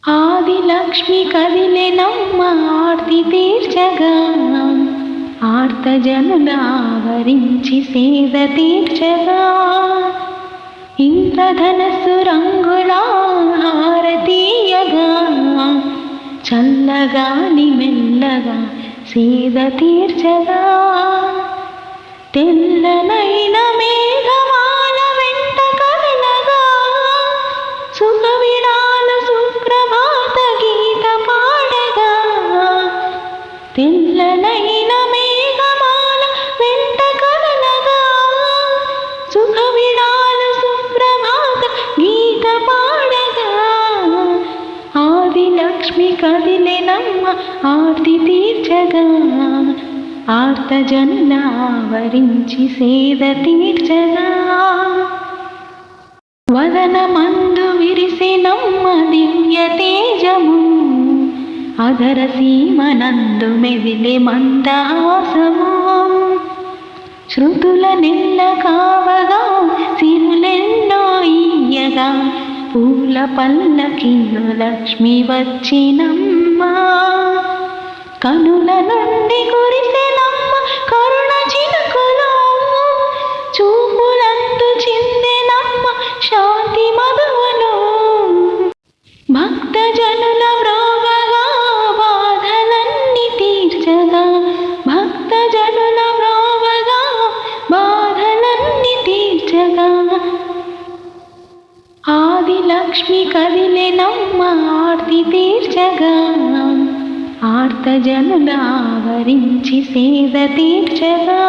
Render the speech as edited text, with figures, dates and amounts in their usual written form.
ఆదిలక్ష్మి కదిలెనమ్మ ఆర్తి తీర్చగా, ఆర్తజనుల ఆవరించి సేద తీర్చగా, ఇంద్రధనస్సు రంగుల హారతీయగా, చల్లగాలి మెల్లగా సేద తీర్చగా, తెల్లనైన మేఘమాల వెంట కదలగా, సుఖవిడాల సుప్రభాత గీత పాడగా, తెల్లనైన మేఘమాల వెంట కదలగా, సుఖవిడాల సుప్రభాత గీత పాడగా, ఆదిలక్ష్మి కదిలెనమ్మ ఆర్తి తీర్చగా, ఆర్తజనుల ఆవరించి సేద తీర్చగా, వదనమందు విరిసెనమ్మ దివ్య తేజము, అధర సీమనందు మెదిలే మందహాసము, శృతుల నెల్ల కావగా సిరులెన్నో ఇయ్యగా, పూల పల్లకిలో లక్ష్మి వచ్చినమ్మ, కనుల నుండి కురిసెనమ్మ కరుణ చినుకులు, చూపులందు చిందెనమ్మ శాంతి మధువులు, భక్తజనుల బ్రోవగా బాధలన్నీ తీర్చగా, భక్తజనుల బ్రోవగా బాధలన్నీ తీర్చగా, ఆదిలక్ష్మి కదిలెనమ్మ ఆర్తి తీర్చగా, ఆర్తజనుల ఆవరించి సేద తీర్చగా.